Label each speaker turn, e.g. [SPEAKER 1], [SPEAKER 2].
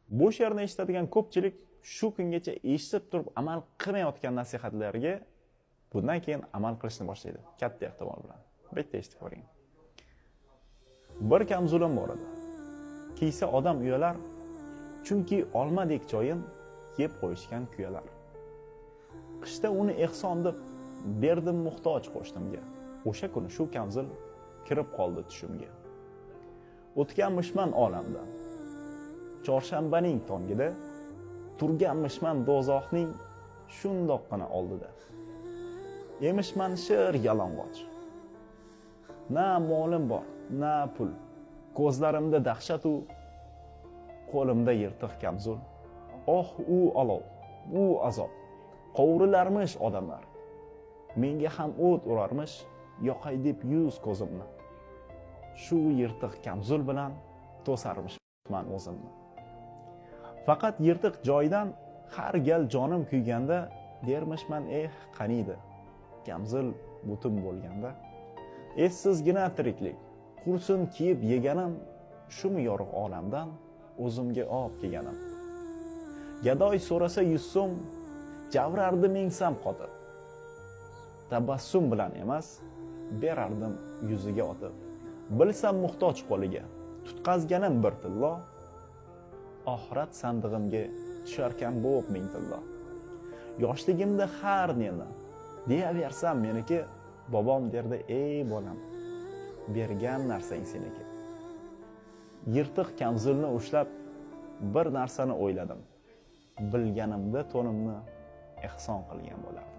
[SPEAKER 1] Bu she'rni eshitadigan ko'pchilik shu kungacha eshitib turib amal qilmayotgan nasihatlarga bundan keyin amal qilishni boshlaydi. Katta ehtimol bilan. Bitta eshitib ko'ring. Bir kamzulim bor edi. Kiysa odam uyalar, chunki olmadek joyin yeb qo'yishgan kuyalar. Qishda uni ehson deb berdim muhtoj qo'shnimga. O'sha kuni shu kamzul kirib qoldi tushimga. O'tganmishman olamdan. Chorshanbaning tongida turganmishman dozoxning shundoqqina oldida. Emishman shir yalang'och. Na molim bor, na pul. Ko'zlarimda dahshat u, qo'limda yirtiq kamzul. Oh, u olov, u azob. Qovurilarmish odamlar. Menga ham o't urarmish, yoqay deb yuz ko'zimni. Shu yirtiq kamzul bilan to'sarmishman o'zimni. Faqat yirtiq joydan har gal jonim kuyganda dermishman qaniydi. Kamzul butun bo'lganda. Essizgina tiriklik, qursin kiyib yeganim, shumi yorug' olamdan o'zimga olib kelganim. Gadoy so'rasa 100 so'm, javrardi mengsam qotib. Tabassum bilan emas, berardim yuziga otib. Bilsam muhtoj qo'liga, tutqazganim bir tillo, oxirat sandig'imga tusharkan bo'p ming tillo. Yoshligimda har neni deyaversam meniki, bobom derdi, ey bolam, bergan narsang seniki. Yirtiq kamzulni ushlab bir narsani o'yladim. Bilganimda to'nimni ehson qilgan bo'lardim.